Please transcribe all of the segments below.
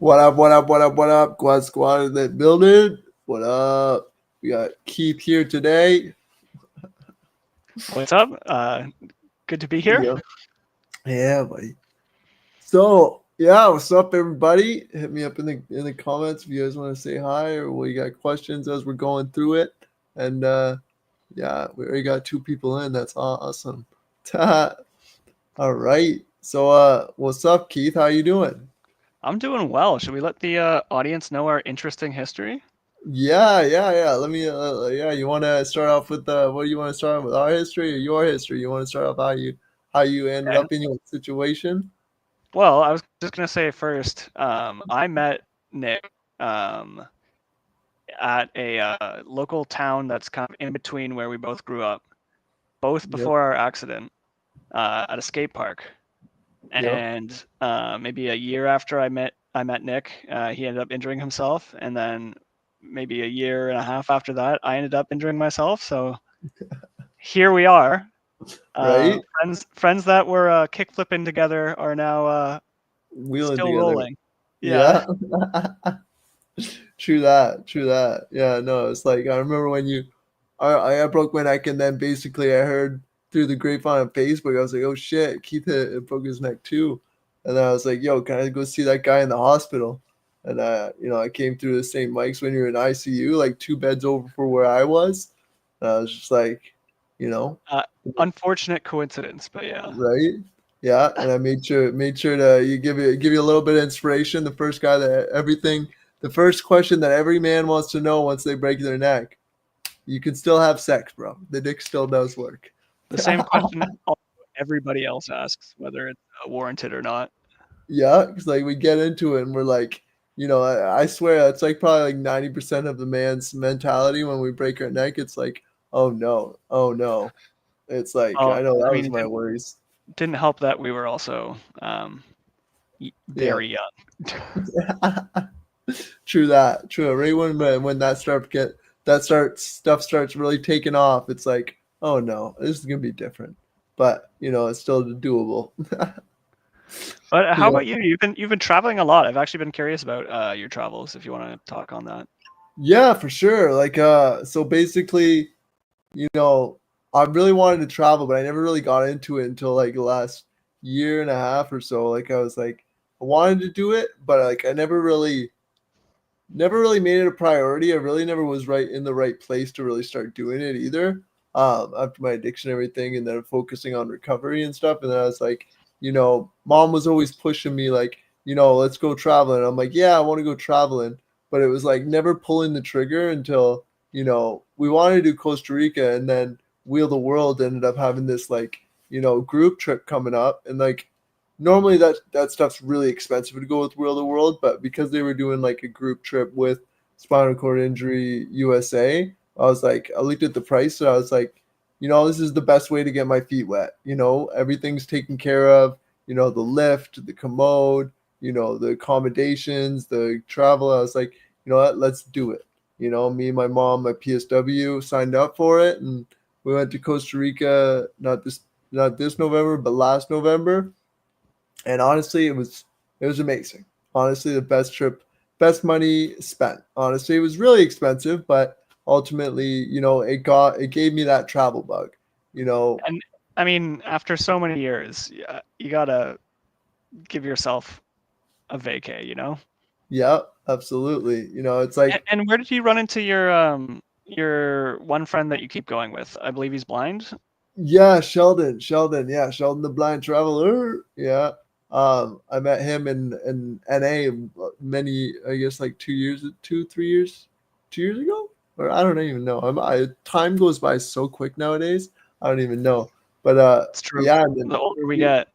What up, what up, what up, what up? Quad Squad in that building. What up? We got Keith here today. What's up? Good to be here. Yeah, yeah, buddy. So, yeah, what's up, everybody? Hit me up in the comments if you guys want to say hi or we got questions as we're going through it. And yeah, we already got 2 people in. That's awesome. All right. So, what's up, Keith? How you doing? I'm doing well. Should we let the audience know our interesting history? Yeah. Let me. Yeah, you want to start off with what do you want to start off with? Our history or your history? You want to start off how you ended And up in your situation? well, I was just gonna say first, I met Nick um, at a local town that's kind of in between where we both grew up, both Yep. before our accident at a skate park. Yep. And maybe a year after I met Nick, he ended up injuring himself, and then maybe a year and a half after that, I ended up injuring myself. So here we are. Right. Friends that were kick flipping together are now Wheeling still together. rolling. Yeah. Yeah. True that. True that. Yeah. No, it's like I remember when I broke my neck and then basically I heard through the grapevine on Facebook. I was like, oh shit, Keith broke his neck too. And then I was like, yo, can I go see that guy in the hospital? And I came through the same mics when you were in ICU, like 2 beds over for where I was. And I was just like, you know, Uh, Unfortunate coincidence, but yeah. right? Yeah. And I made sure to you give you a little bit of inspiration. The first question that every man wants to know once they break their neck. You can still have sex, bro. The dick still does work. The same question everybody else asks, whether it's warranted or not. Yeah, because like we get into it and we're like, I swear it's like probably like 90% of the man's mentality when we break our neck. It's like, oh no, oh no. It's like Well, I know I that mean, was it my worries. didn't help that we were also Yeah, very young. true that. True. Right when that stuff starts really taking off, it's like, oh no, this is gonna be different. But it's still doable. But how Yeah. about you? You've been traveling a lot. I've actually been curious about your travels. If you want to talk on that. Yeah, for sure. Like, so basically, you know, I really wanted to travel, but I never really got into it until like the last year and a half or so. Like, I was like, I wanted to do it, but like, I never really made it a priority. I really never was right in the right place to really start doing it either. After my addiction and everything, and then focusing on recovery and stuff. And then I was like, mom was always pushing me, like, let's go traveling. I'm like, yeah, I want to go traveling, but it was like never pulling the trigger until we wanted to do Costa Rica, and then Wheel the World ended up having this like group trip coming up, and like normally that stuff's really expensive to go with Wheel the World, but because they were doing like a group trip with Spinal Cord Injury USA, I was like, I looked at the price and I was like, this is the best way to get my feet wet. Everything's taken care of. The lift, the commode, the accommodations, the travel. I was like, you know what, let's do it. Me and my mom, my PSW signed up for it, and we went to Costa Rica. Not this November, but last November, and honestly, it was amazing. Honestly, the best trip, best money spent. Honestly, it was really expensive, but ultimately, it gave me that travel bug. You know, And I mean, after so many years, you gotta give yourself a vacay, you know? yeah, absolutely. It's like, And where did you run into your one friend that you keep going with? I believe he's blind. yeah, Sheldon, yeah, Sheldon the Blind Traveler, yeah. I met him in NA many, I guess, like 2 years, 3 years, 2 years ago, or I don't even know. Time goes by so quick nowadays. I don't even know, but It's true. yeah, and then The older we get.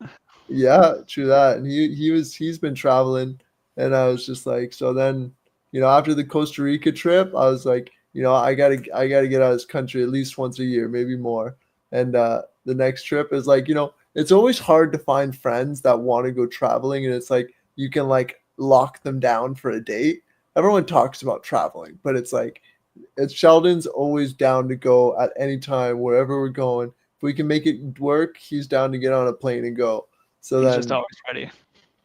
yeah, true that. And he's been traveling, and I was just like, so then, after the Costa Rica trip, I was like, I gotta get out of this country at least once a year, maybe more. And the next trip is like, it's always hard to find friends that want to go traveling, and it's like you can like lock them down for a date. Everyone talks about traveling, but it's Sheldon's always down to go at any time wherever we're going. If we can make it work, he's down to get on a plane and go. So He's just then, always ready.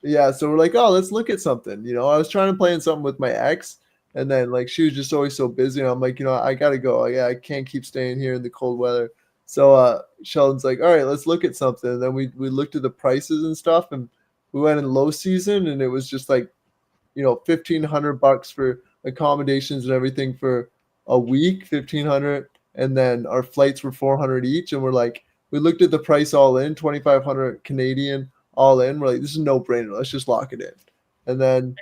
Yeah, so we're like, oh, let's look at something. I was trying to plan something with my ex, and then like she was just always so busy. And I'm like, I gotta go. Yeah, I can't keep staying here in the cold weather. So Sheldon's like, all right, let's look at something. And then we looked at the prices and stuff, and we went in low season, and it was just like, $1,500 for accommodations and everything for a week, 1,500, and then our flights were 400 each, and we looked at the price all in, 2,500 Canadian all in. We're like, this is no brainer. Let's just lock it in. And then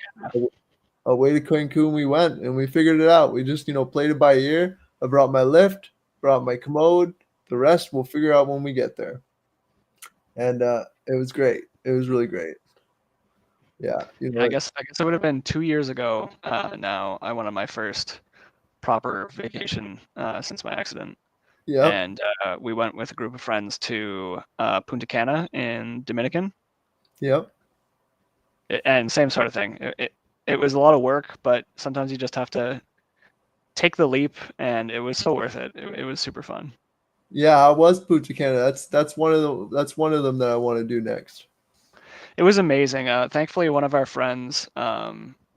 away to Cancun we went, and we figured it out. We just played it by ear. I brought my lift, brought my commode. The rest we'll figure out when we get there. And it was great. It was really great. Yeah, I guess it would have been 2 years ago. Now I went on my first proper vacation since my accident, Yep, and we went with a group of friends to Punta Cana in Dominican. yep. And same sort of thing. It was a lot of work, but sometimes you just have to take the leap, and it was so worth it. It was super fun. Yeah, I was Punta Cana. That's one of them that I want to do next. It was amazing. Thankfully, one of our friends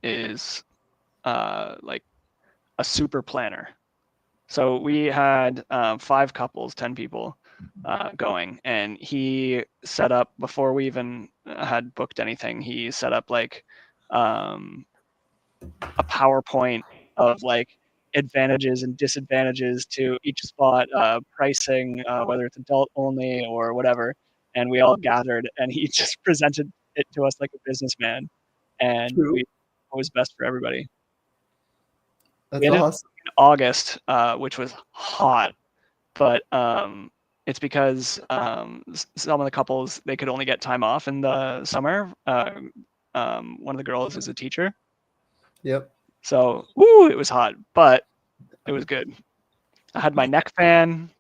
is like a super planner. So we had 5 couples, 10 people going, and he set up before we even had booked anything. He set up like a PowerPoint of like advantages and disadvantages to each spot, pricing, whether it's adult only or whatever. And we all gathered, and he just presented it to us like a businessman, and True. we what was best for everybody. We That's ended up awesome. in August, which was hot, but it's because some of the couples they could only get time off in the summer. One of the girls is a teacher, Yep. so woo, it was hot, but it was good. I had my neck fan,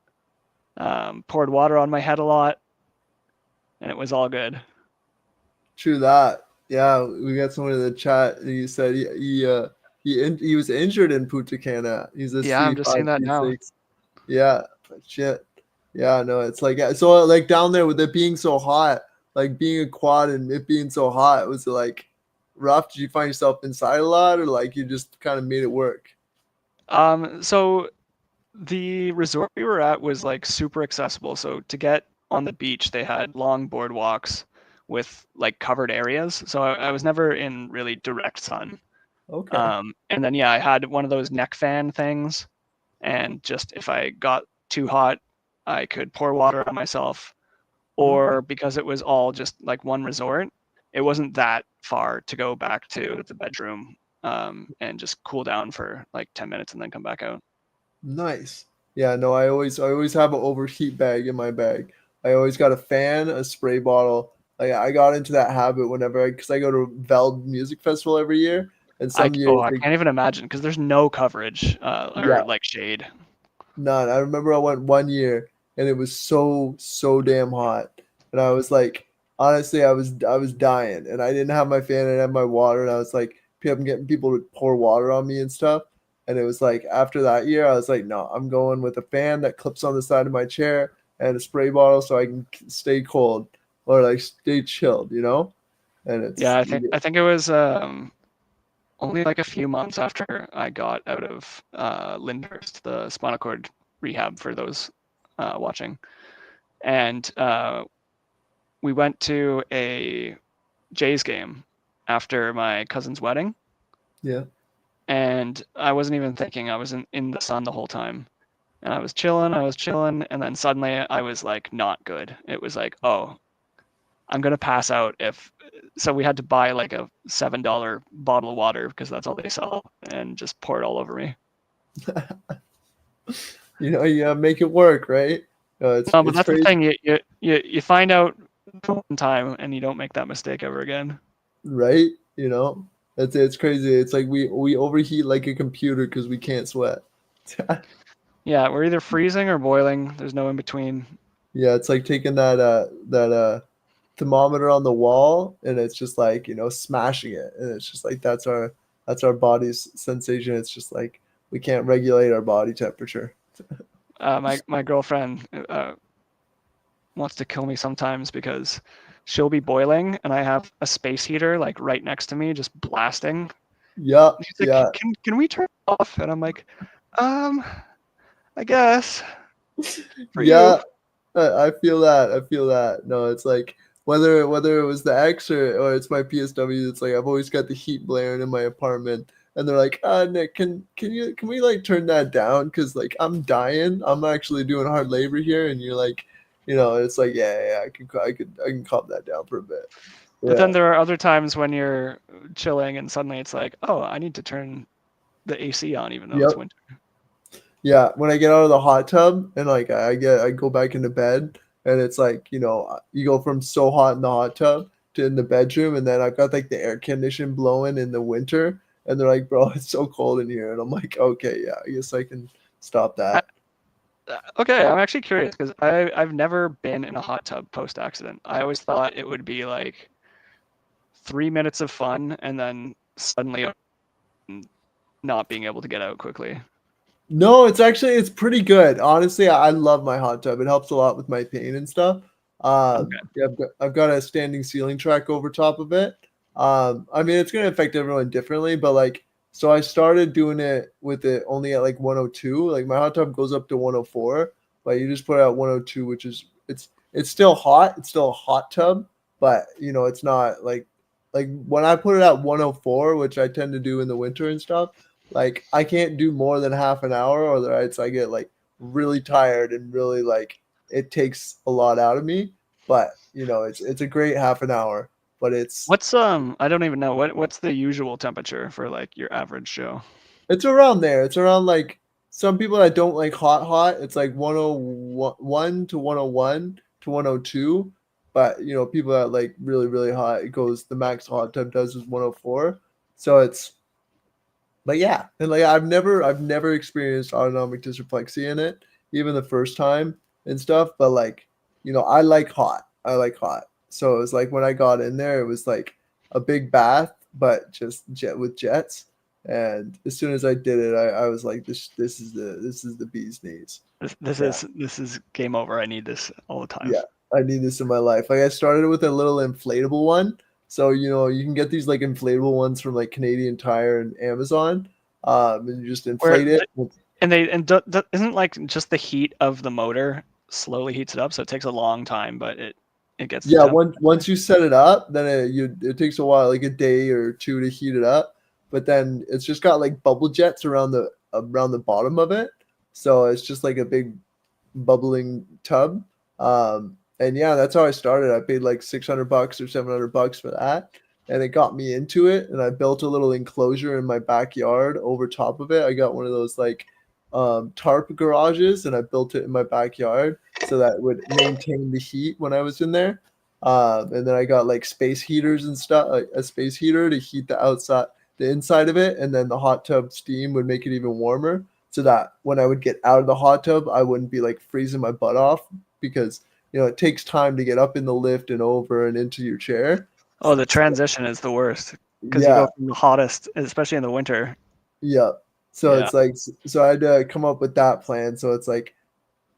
poured water on my head a lot, and it was all good. True that. Yeah, we got someone in the chat, and he said he was injured in Punta Cana. He's a Yeah, I'm just seeing C5, that now. C6. Yeah, but shit. Yeah, no, it's like so like down there with it being so hot, like being a quad and it being so hot, was it like rough? Did you find yourself inside a lot, or like you just kind of made it work? So the resort we were at was like super accessible. So to get on the beach, they had long boardwalks with like covered areas. So I was never in really direct sun. Okay. And then yeah, I had one of those neck fan things, and just if I got too hot, I could pour water on myself. Okay. Or because it was all just like one resort, it wasn't that far to go back to the bedroom and just cool down for like 10 minutes and then come back out. Nice. Yeah, no, I always have an overheat bag in my bag. I always got a fan, a spray bottle. Like I got into that habit whenever because I go to Veld Music Festival every year, and some years I can't even imagine because there's no coverage or yeah, like shade. none. I remember I went one year and it was so damn hot, and I was like, honestly, I was dying, and I didn't have my fan, I didn't have my water, and I was like, I'm getting people to pour water on me and stuff. And it was like after that year, I was like, no, I'm going with a fan that clips on the side of my chair and a spray bottle so I can stay cold or like stay chilled. And Yeah, it's I think it was only like a few months after I got out of Lyndhurst, the spinal cord rehab for those watching, and we went to a Jays game after my cousin's wedding, yeah. and I wasn't even thinking. I was in the sun the whole time, and I was chilling, and then suddenly I was like not good. It was like, oh, I'm gonna pass out if. So we had to buy like a $7 bottle of water because that's all they sell, and just pour it all over me. You make it work, right? It's No, but it's that's the crazy, thing. You find out one time, and you don't make that mistake ever again. right? It's crazy. It's like we overheat like a computer because we can't sweat. Yeah, we're either freezing or boiling. There's no in between. Yeah, it's like taking that thermometer on the wall, and it's just like smashing it, and it's just like that's our body's sensation. It's just like we can't regulate our body temperature. My girlfriend wants to kill me sometimes because she'll be boiling, and I have a space heater like right next to me, just blasting. Yeah, And she's like, yeah, can we turn it off? And I'm like, I guess for you. yeah. I feel that. I feel that. No, it's like whether it was the X or it's my PSW. It's like I've always got the heat blaring in my apartment, and they're like, Nick, can we like turn that down? Because like I'm dying. I'm actually doing hard labor here, and you're like, it's like yeah, I can calm that down for a bit. But then Yeah. there are other times when you're chilling and suddenly it's like, oh, I need to turn the AC on even though it's Yep. winter. Yeah, when I get out of the hot tub and like I go back into bed and it's like, you go from so hot in the hot tub to in the bedroom and then I've got like the air condition blowing in the winter and they're like, "Bro, it's so cold in here." And I'm like, "Okay, yeah, I guess I can stop I, that." okay, I'm actually curious because I've never been in a hot tub post accident. I always thought it would be like 3 minutes of fun and then suddenly not being able to get out quickly. No, it's pretty good. Honestly, I love my hot tub. It helps a lot with my pain and stuff. Okay. Yeah, I've got a standing ceiling track over top of it. I mean, it's gonna affect everyone differently, but like, so I started doing it with it only at like 102. Like my hot tub goes up to 104, but you just put it at 102, which is it's still hot. It's still a hot tub, but it's not like when I put it at 104, which I tend to do in the winter and stuff. Like I can't do more than half an hour, or else I get like really tired and really like it takes a lot out of me. But it's a great half an hour. But What's I don't even know what's the usual temperature for like your average Joe. it's around there. It's around like some people that don't like hot. It's like 101 to 101 to 102. But people that like really really hot, it goes the max hot tub does is 104. So but yeah, and like I've never experienced autonomic dysreflexia in it, even the first time and stuff. But like, I like hot. I like hot. So it was like when I got in there, it was like a big bath, but just jet with jets. And as soon as I did it, I was like, this is the bee's knees. Yeah, This is game over. I need this all the time. yeah. I need this in my life. Like I started with a little inflatable one. So, you can get these like inflatable ones from like Canadian Tire and Amazon. And you just Where inflate it. isn't like just the heat of the motor slowly heats it up, so it takes a long time, but it gets the Yeah, temp. once you set it up, then it takes a while, like a day or two to heat it up. But then it's just got like bubble jets around the bottom of it. So it's just like a big bubbling tub. And yeah, that's how I started. I paid like $600 or $700 for that, and it got me into it. And I built a little enclosure in my backyard over top of it. I got one of those like tarp garages, and I built it in my backyard so that it would maintain the heat when I was in there. And then I got like space heaters and stuff, like a space heater to heat the inside of it, and then the hot tub steam would make it even warmer so that when I would get out of the hot tub, I wouldn't be like freezing my butt off because it takes time to get up in the lift and over and into your chair. Oh, the So, transition is the worst because you yeah, go from the hottest, especially in the winter. yeah. So Yeah. it's like so I had to come up with that plan. So it's like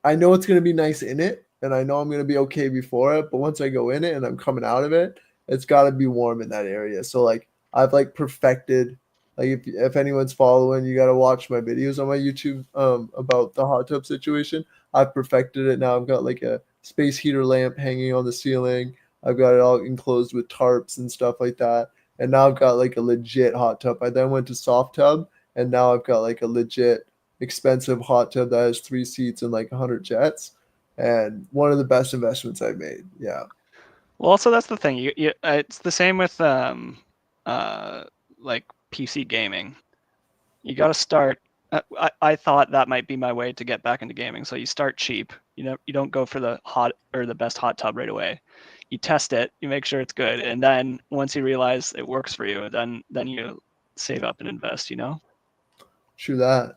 I know it's gonna be nice in it, and I know I'm gonna be okay before it. But once I go in it and I'm coming out of it, it's got to be warm in that area. So like I've like perfected. Like if anyone's following, you got to watch my videos on my YouTube about the hot tub situation. I've perfected it now. I've got like a space heater lamp hanging on the ceiling. I've got it all enclosed with tarps and stuff like that. And now I've got like a legit hot tub. I then went to soft tub, and now I've got like a legit expensive hot tub that has 3 seats and like 100 jets, and one of the best investments I've made. Yeah. Well, also that's the thing. It's the same with uh, like PC gaming. You got to start. I thought that might be my way to get back into gaming. So you start cheap. You don't go for the hot or the best hot tub right away. You test it. You make sure it's good, and then once you realize it works for you, then you save up and invest. True that.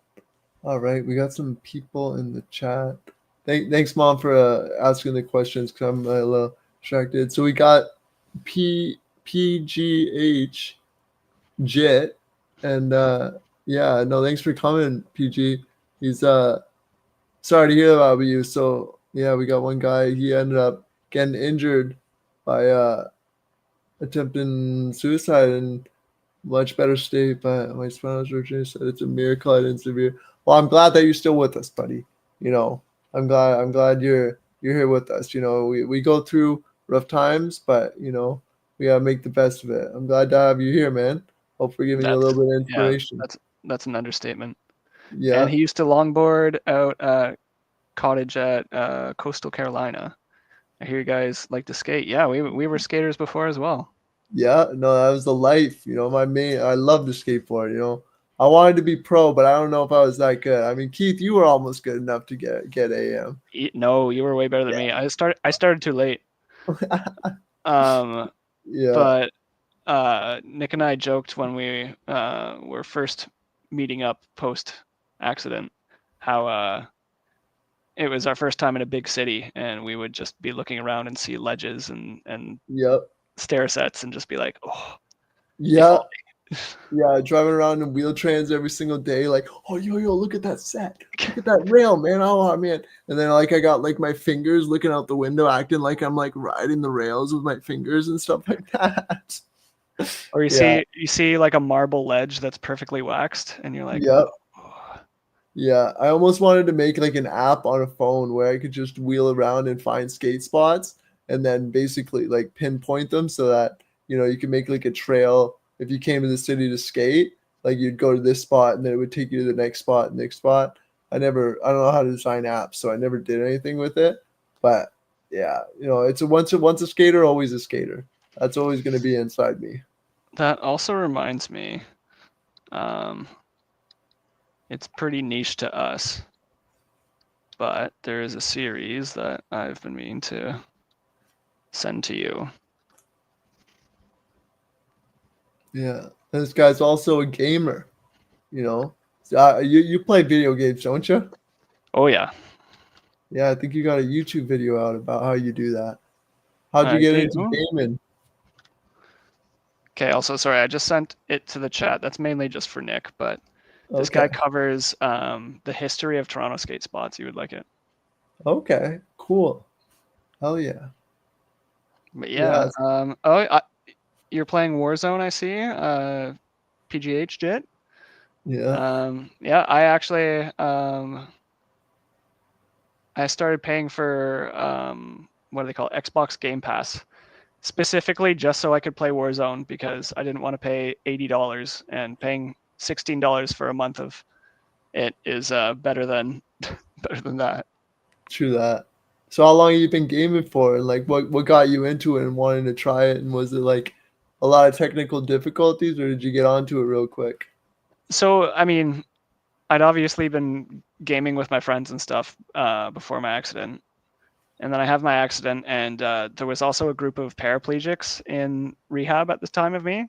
All right, we got some people in the chat. Thanks, Mom, for asking the questions because I'm a little distracted. So we got PGH Jit, and yeah, no, thanks for coming, PG. He's sorry to hear about you. So yeah, we got one guy. He ended up getting injured by attempting suicide in much better state. But my spinal surgeon said it's a miracle I didn't severe. Well, I'm glad that you're still with us, buddy. You know, I'm glad you're here with us. You know, we go through rough times, but you know, we gotta make the best of it. I'm glad to have you here, man. Hope we're giving you a That's little bit of yeah, inspiration. that's an understatement. And Yeah, he used to longboard out at cottage at Coastal Carolina. I hear you guys like to skate. Yeah, we were skaters before as well. yeah. No, that was the life. You know, my main. I love to skateboard. You know, I wanted to be pro, but I don't know if I was that good. I mean, Keith, you were almost good enough to get AM. No, you were way better than me. I started too late. Um, Yeah, but Nick and I joked when we were first meeting up post accident how it was our first time in a big city, and we would just be looking around and see ledges and yep, stair sets and just be like, oh, if yeah. only. Yeah, driving around in wheel trans every single day, like, oh yo, look at that set, look at that rail, man, oh man. And then like I got like my fingers looking out the window, acting like I'm like riding the rails with my fingers and stuff like that. Or Yeah, you see like a marble ledge that's perfectly waxed, and you're like, yep, oh. yeah. I almost wanted to make like an app on a phone where I could just wheel around and find skate spots and then basically like pinpoint them so that you know you can make like a trail if you came to the city to skate, like you'd go to this spot and then it would take you to the next spot, next spot. I don't know how to design apps, so I never did anything with it. But yeah, you know, it's a once a skater, always a skater. That's always going to be inside me. That also reminds me, um, it's pretty niche to us, but there is a series that I've been meaning to send to you. Yeah, this guy's also a gamer. You know, you play video games, don't you? Oh yeah, Yeah, I think you got a YouTube video out about how you do that. How'd you I get into do. gaming? Okay, also sorry, I just sent it to the chat. That's mainly just for Nick, but this Okay. guy covers the history of Toronto skate spots. You would like it. Okay. Cool. Hell yeah. But Yeah. yeah, you're playing Warzone, I see. PGH Jit. Yeah. Yeah, I actually I started paying for what do they call it? Xbox Game Pass specifically just so I could play Warzone because I didn't want to pay $80 and paying $16 for a month of it is better than better than that. True that. So how long have you been gaming for? And like what got you into it and wanting to try it? And was it like a lot of technical difficulties or did you get onto it real quick? So I mean, I'd obviously been gaming with my friends and stuff before my accident, and then I have my accident, and there was also a group of paraplegics in rehab at the time of me,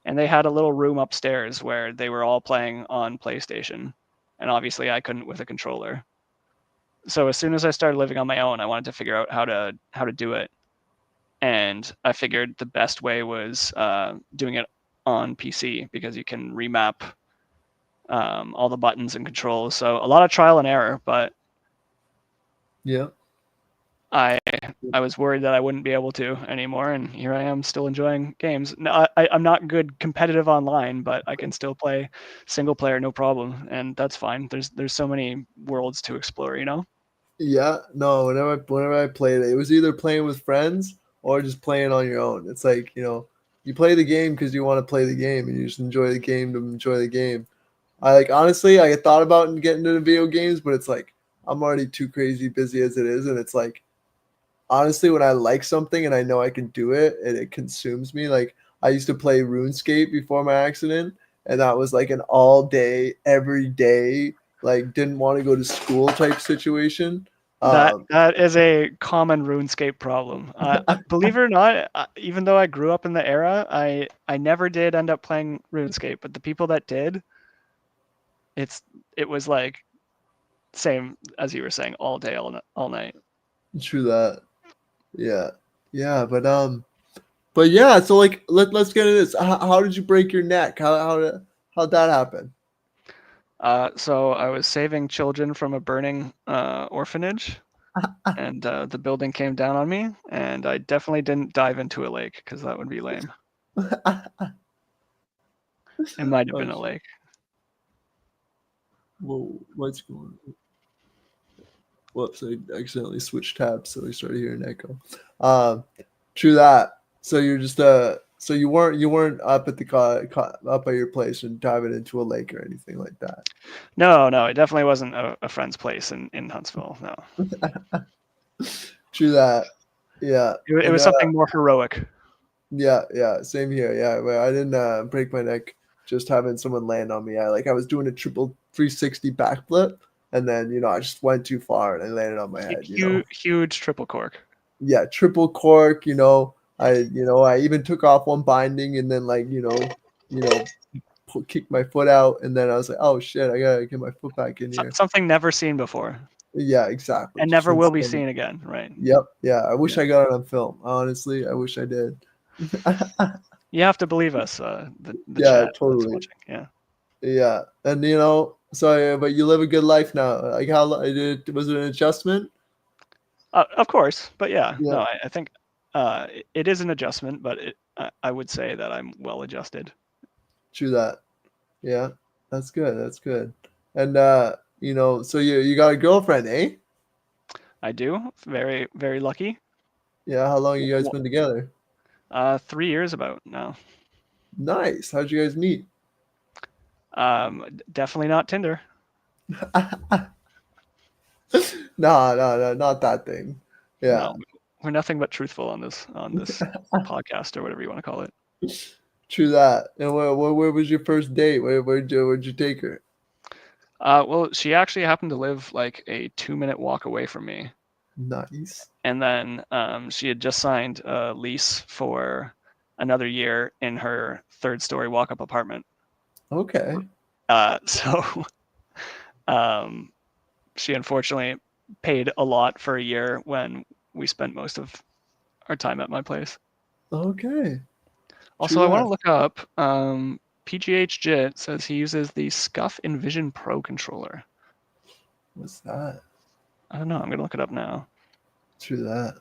and they had a little room upstairs where they were all playing on PlayStation, and obviously I couldn't with a controller. So as soon as I started living on my own, I wanted to figure out how to do it, and I figured the best way was doing it on PC because you can remap all the buttons and controls. So a lot of trial and error, but Yeah. I I was worried that I wouldn't be able to anymore, and here I am still enjoying games. No, I'm not good competitive online, but I can still play single player no problem, and that's fine. There's so many worlds to explore, you know. Yeah, no, whenever I played it, it was either playing with friends or just playing on your own. It's like, you know, you play the game because you want to play the game and you just enjoy the game to enjoy the game. I like honestly, I thought about getting into video games, but it's like I'm already too crazy busy as it is, and it's like honestly, when I like something and I know I can do it, it consumes me. Like I used to play RuneScape before my accident, and that was like an all day, every day, like didn't want to go to school type situation. Um, That is a common RuneScape problem. Believe it or not, even though I grew up in the era, I never did end up playing RuneScape. But the people that did, it's it was like same as you were saying, all day, all night. true that. Yeah, yeah, but yeah. So like, let's get into this. How did you break your neck? How'd that happen? So I was saving children from a burning orphanage, and the building came down on me, and I definitely didn't dive into a lake because that would be lame. It might have Oh, been a lake. whoa, what's going on? Whoops, I accidentally switched tabs, so we started hearing echo. True that. So you're just so you weren't up at the up at your place and diving into a lake or anything like that. No, it definitely wasn't a friend's place in Huntsville. No, True that. Yeah, it and was something more heroic. yeah, same here. Yeah, but I didn't break my neck just having someone land on me. I was doing a triple 360 backflip, and then I just went too far and I landed on my head. Huge triple cork. Yeah, triple cork. I even took off one binding and then kicked my foot out, and then I was like, oh shit, I gotta get my foot back in here. Something never seen before. Yeah, exactly. And Just never will be insane. seen again, right? Yep. Yeah, I wish I got it on film. Honestly, I wish I did. You have to believe us, the Yeah, chat that's totally. watching. Yeah. Yeah, and but you live a good life now. Like how was it an adjustment? Of course, but yeah, Yeah, no, I think it is an adjustment, but I would say that I'm well adjusted. true that. Yeah, that's good. That's good. And so you got a girlfriend, eh? I do. Very, very lucky. Yeah, how long you guys been together? 3 years about now. Nice. How'd you guys meet? Definitely not Tinder. No, not that thing. Yeah, No, we're nothing but truthful on this podcast or whatever you want to call it. true that. And where was your first date? Where'd you take her? Well, she actually happened to live like a 2-minute walk away from me. Nice. And then she had just signed a lease for another year in her 3rd-story walk-up apartment. Okay. So she unfortunately paid a lot for a year when we spent most of our time at my place. Okay. Also, True I want to that. look up. PGH Jit says he uses the Scuff Envision Pro controller. What's that? I don't know. I'm gonna look it up now. True that.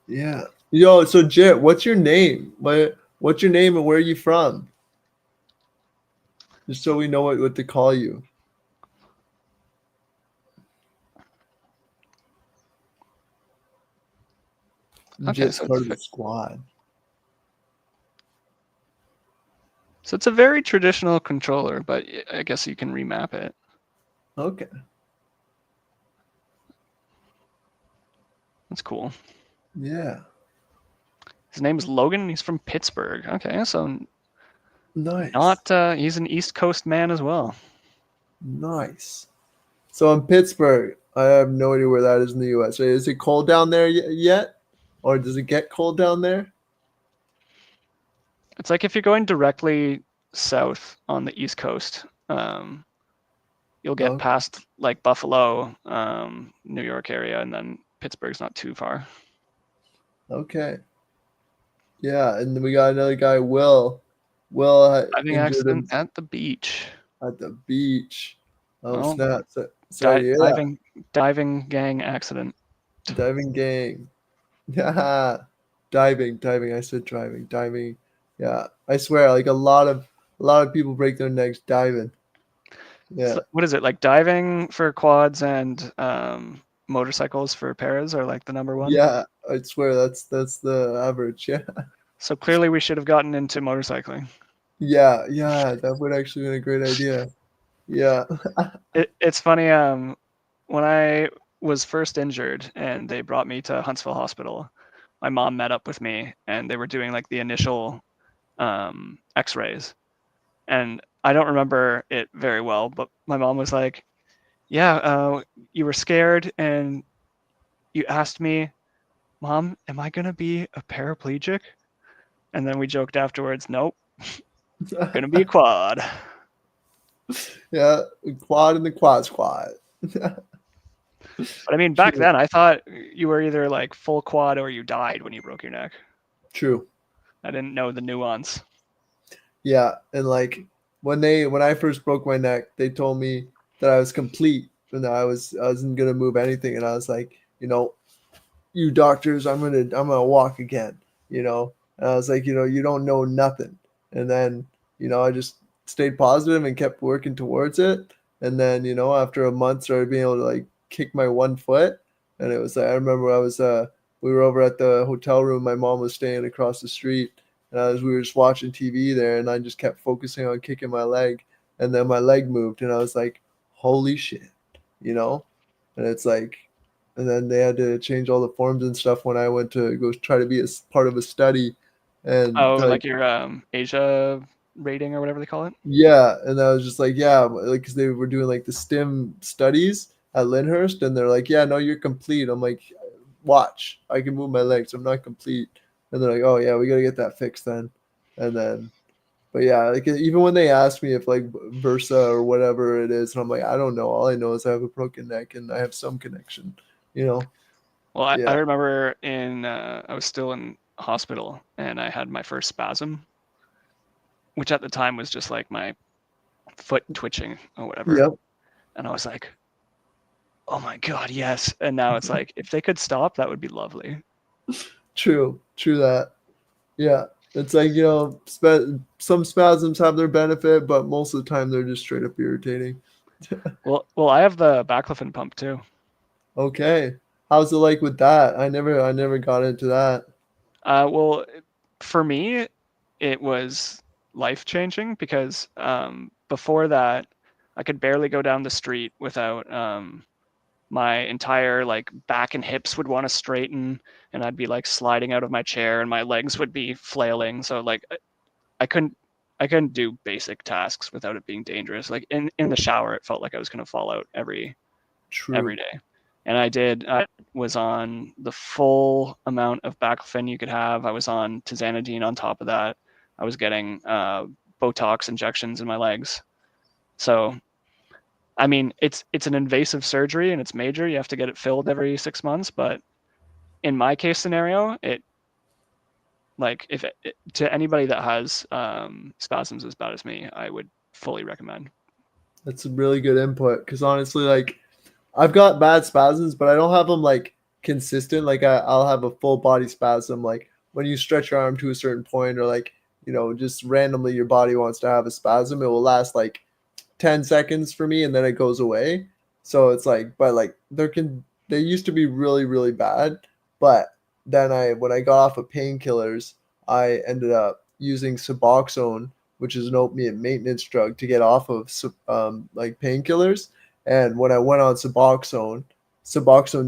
Yeah. Yo, so Jet, what's your name? What's your name and where are you from? Just so we know what to call you. Okay, Jet's part of the squad. So it's a very traditional controller, but I guess you can remap it. Okay. That's cool. Yeah. His name is Logan. He's from Pittsburgh. Okay, so nice. He's an East Coast man as well. Nice. So in Pittsburgh, I have no idea where that is in the U.S. Is it cold down there yet, or does it get cold down there? It's like if you're going directly south on the East Coast, you'll get past like Buffalo, New York area, and then Pittsburgh's not too far. Okay. Yeah, and then we got another guy, Will. Will Diving accident at the beach. At the beach. Oh snap! Sorry, diving gang accident. Diving gang. Yeah, diving. I said driving. Diving. Yeah, I swear, like a lot of people break their necks diving. Yeah. So what is it like? Diving for quads and motorcycles for paras are like the number one. Yeah, I swear that's the average. Yeah. So clearly we should have gotten into motorcycling. Yeah, that would actually been a great idea. Yeah. It's funny. When I was first injured and they brought me to Huntsville Hospital, my mom met up with me and they were doing like the initial X-rays, and I don't remember it very well, but my mom was like, "Yeah, you were scared and you asked me, Mom, am I gonna be a paraplegic?" And then we joked afterwards, "Nope, gonna be a quad." Yeah, quad in the quad squad. But I mean, back then I thought you were either like full quad or you died when you broke your neck. True. I didn't know the nuance. Yeah, and like when I first broke my neck, they told me that I was complete and that I wasn't gonna move anything, and I was like, you doctors, I'm gonna walk again, And I was like, you don't know nothing. And then, I just stayed positive and kept working towards it. And then, after a month started being able to like kick my one foot. And it was like I remember we were over at the hotel room. My mom was staying across the street, and we were just watching TV there, and I just kept focusing on kicking my leg, and then my leg moved, and I was like, holy shit, you know? And it's like, and then they had to change all the forms and stuff when I went to go try to be a part of a study, and Oh, like like your Asia rating or whatever they call it. yeah, and I was just like yeah, like because they were doing like the STEM studies at Lyndhurst, and they're like yeah, no, you're complete. I'm like, watch, I can move my legs. I'm not complete, and they're like, oh yeah, we gotta get that fixed then, and then. But yeah, like even when they ask me if like Versa or whatever it is, and I'm like, I don't know. All I know is I have a broken neck and I have some connection, you know. Well, I Yeah. remember I was still in hospital and I had my first spasm, which at the time was just like my foot twitching or whatever. Yep. And I was like, oh my God, yes. And now it's like, if they could stop, that would be lovely. True. True that. Yeah. It's like, some spasms have their benefit, but most of the time they're just straight up irritating. Well, I have the baclofen pump too. Okay. How's it like with that? I never got into that. Well, for me, it was life changing because before that, I could barely go down the street without my entire like back and hips would want to straighten, and I'd be like sliding out of my chair, and my legs would be flailing. So like I couldn't I couldn't do basic tasks without it being dangerous. Like in the shower, it felt like I was gonna fall out every True. day. And I was on the full amount of baclofen you could have. I was on tizanidine on top of that. I was getting Botox injections in my legs. So, I mean, it's an invasive surgery and it's major. You have to get it filled every 6 months. But in my case scenario, it like if it, to anybody that has spasms as bad as me, I would fully recommend. That's a really good input because honestly, like I've got bad spasms, but I don't have them like consistent. Like I'll have a full body spasm, like when you stretch your arm to a certain point, or like just randomly your body wants to have a spasm. It will last like 10 seconds for me, and then it goes away. So it's like, but like they used to be really really bad, but then when I got off of painkillers, I ended up using Suboxone, which is an opiate maintenance drug, to get off of like painkillers. And when I went on Suboxone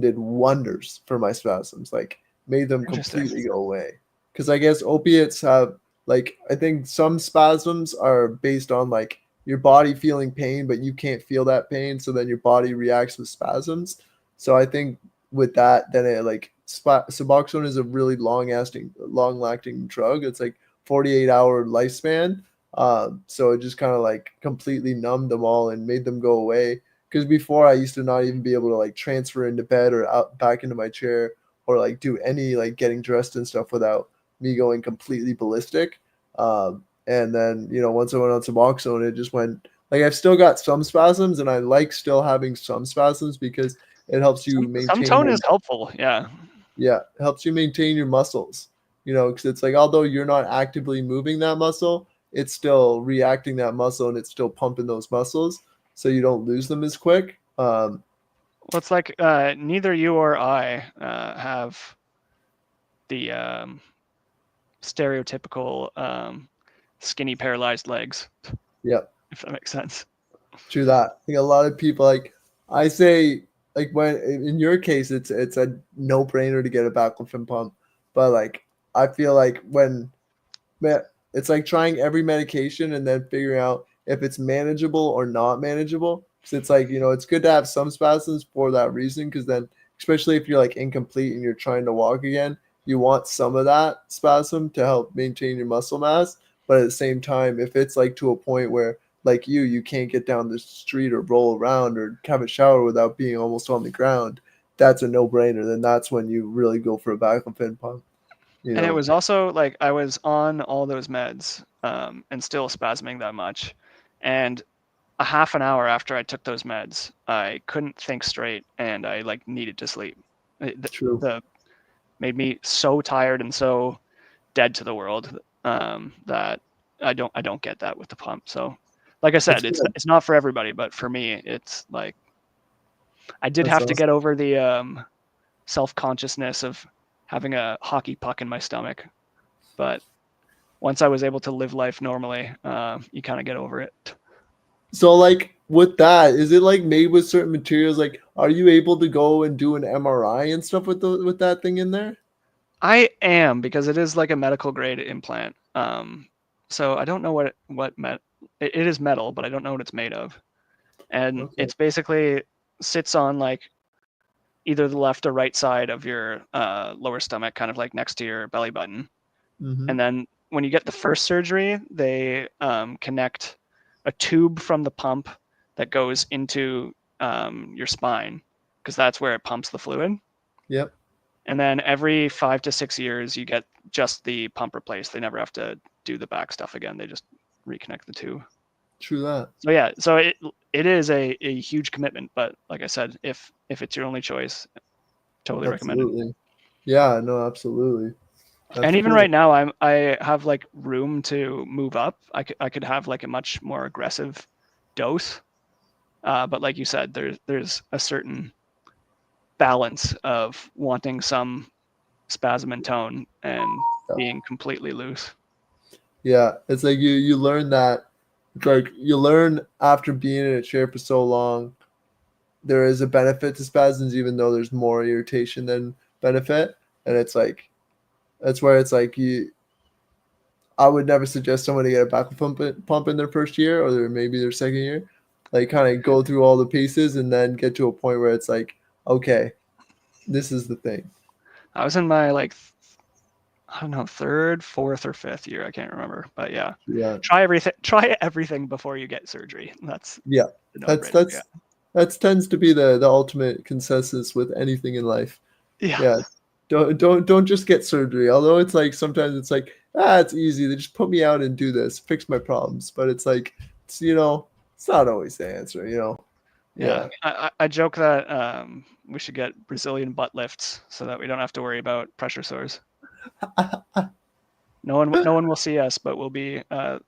did wonders for my spasms, like made them Interesting. completely go away. Because I guess opiates have like I think some spasms are based on like your body feeling pain, but you can't feel that pain, so then your body reacts with spasms. So I think with that, then it like Suboxone is a really long lasting drug. It's like 48-hour lifespan. So it just kind of like completely numbed them all and made them go away. Because before I used to not even be able to like transfer into bed or out back into my chair or like do any like getting dressed and stuff without me going completely ballistic. And then once I went on Suboxone, it just went like I've still got some spasms, and I like still having some spasms because it helps you Some maintain tone your is helpful. Yeah. yeah, it helps you maintain your muscles. Because it's like although you're not actively moving that muscle, it's still reacting that muscle and it's still pumping those muscles, so you don't lose them as quick. Well, it's like neither you or I have the stereotypical skinny paralyzed legs, Yeah, if that makes sense. true that. I think a lot of people like I say like when in your case it's a no brainer to get a baclofen pump, but like I feel like when it's like trying every medication and then figuring out if it's manageable or not manageable. Because it's like it's good to have some spasms for that reason. Because then, especially if you're like incomplete and you're trying to walk again, you want some of that spasm to help maintain your muscle mass. But at the same time, if it's like to a point where like you can't get down the street or roll around or have a shower without being almost on the ground, that's a no-brainer. Then that's when you really go for a baclofen pump. You And it know, was also like I was on all those meds and still spasming that much. And a half an hour after I took those meds, I couldn't think straight, and I like needed to sleep. True. The made me so tired and so dead to the world that I don't get that with the pump. So, like I That's said, good. it's not for everybody, but for me, it's like I did That's have to awesome. get over the self-consciousness of having a hockey puck in my stomach, but once I was able to live life normally, you kind of get over it. So like with that, is it like made with certain materials? Like, are you able to go and do an MRI and stuff with with that thing in there? I am, because it is like a medical grade implant. So I don't know it is metal, but I don't know what it's made of. And Okay. it's basically sits on like either the left or right side of your lower stomach, kind of like next to your belly button. Mm-hmm. And then when you get the first surgery, they connect a tube from the pump that goes into your spine, because that's where it pumps the fluid. Yep. And then every 5 to 6 years, you get just the pump replaced. They never have to do the back stuff again. They just reconnect the two. True that. So yeah, so it is a huge commitment, but like I said, if it's your only choice, totally recommended. Absolutely. Yeah, no, absolutely. That's And even cool. right now, I have like room to move up. I could have like a much more aggressive dose, but like you said, there's a certain balance of wanting some spasm and tone and Yeah. being completely loose. Yeah. It's like you learn that like you learn after being in a chair for so long, there is a benefit to spasms even though there's more irritation than benefit. And it's like that's where it's like I would never suggest someone to get a back pump in their first year or maybe their second year. Like kind of go through all the paces and then get to a point where it's like, okay, this is the thing. I was in my like I don't know, third, fourth, or fifth year. I can't remember, but yeah, Yeah. try everything. Try everything before you get surgery. That's Yeah. a That's no-brainer. Yeah, that's that's tends to be the ultimate consensus with anything in life. yeah, Yeah. Don't just get surgery. Although it's like sometimes it's like, it's easy. They just put me out and do this, fix my problems. But it's like it's it's not always the answer, yeah. Yeah. I joke that we should get Brazilian butt lifts so that we don't have to worry about pressure sores. No one will see us, but we'll be the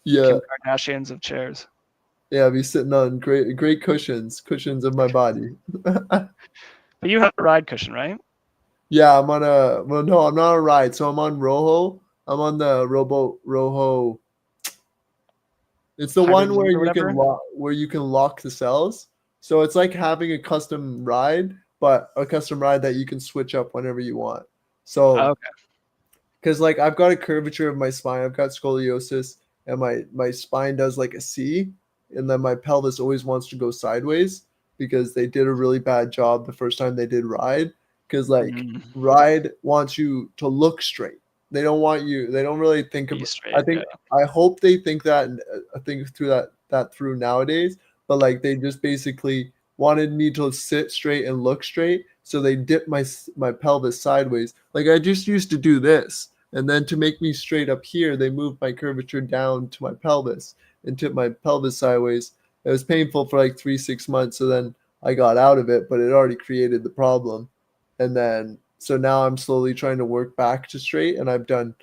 Yeah. Kim Kardashians of chairs. Yeah, I'll be sitting on great cushions of my body. But you have a ride cushion, right? Yeah, I'm on a well no, I'm not on a ride. So I'm on Rojo. I'm on the Rojo. It's the Hybrid one Loop where or whatever. you can lock the cells. So it's like having a custom ride, but a custom ride that you can switch up whenever you want. So Okay. because like I've got a curvature of my spine, I've got scoliosis, and my spine does like a C, and then my pelvis always wants to go sideways because they did a really bad job the first time they did ride. Because like Mm, ride wants you to look straight. They don't want you. They don't really think be of. I straight. Yeah. think I hope they think that and I think through that through nowadays. But like they just basically wanted me to sit straight and look straight, so they dipped my pelvis sideways. Like I just used to do this, and then to make me straight up here, they moved my curvature down to my pelvis and tipped my pelvis sideways. It was painful for like 3 6 months. So then I got out of it, but it already created the problem. And then so now I'm slowly trying to work back to straight, and I've done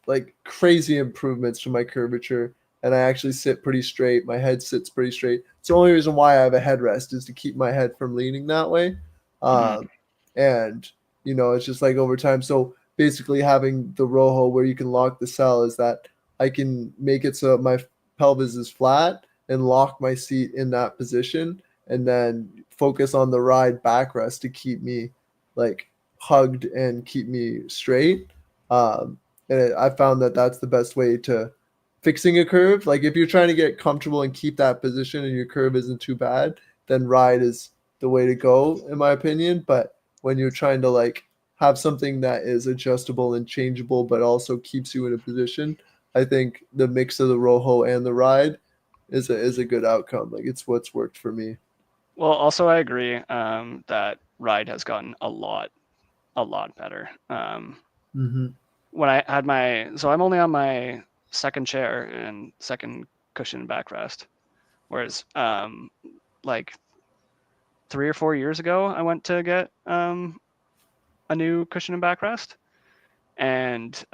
like crazy improvements to my curvature, and I actually sit pretty straight. My head sits pretty straight. It's the only reason why I have a headrest is to keep my head from leaning that way. Mm, And it's just like over time. So basically, having the Rojo where you can lock the cell is that I can make it so my pelvis is flat and lock my seat in that position, and then focus on the ride backrest to keep me like hugged and keep me straight. Um, and I found that that's the best way to fixing a curve. Like if you're trying to get comfortable and keep that position and your curve isn't too bad, then ride is the way to go, in my opinion. But when you're trying to like have something that is adjustable and changeable, but also keeps you in a position, I think the mix of the Rojo and the ride is a good outcome. Like it's what's worked for me. well, also I agree that ride has gotten a lot better. Mm-hmm. When I had so I'm only on my second chair and second cushion and backrest. Whereas like 3 or 4 years ago, I went to get a new cushion and backrest, and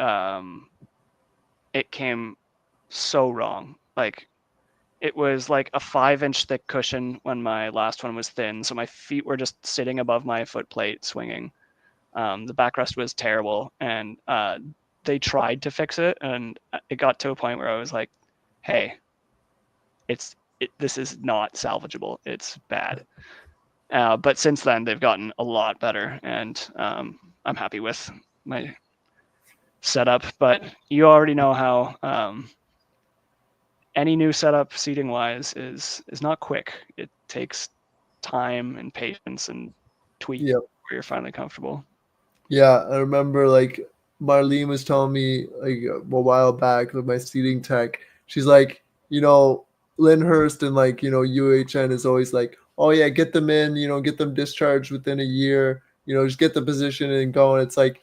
it came so wrong. Like it was like a 5-inch thick cushion when my last one was thin, so my feet were just sitting above my foot plate swinging. The backrest was terrible, and they tried to fix it, and it got to a point where I was like, "Hey, this is not salvageable. It's bad." But since then, they've gotten a lot better, and I'm happy with my setup. But you already know how any new setup seating wise is not quick. It takes time and patience and tweak Yep. where you're finally comfortable. Yeah, I remember like Marlene was telling me like a while back with my seating tech. She's like, Lyndhurst and like, UHN is always like, oh yeah, get them in, get them discharged within a year, just get the position and go. And it's like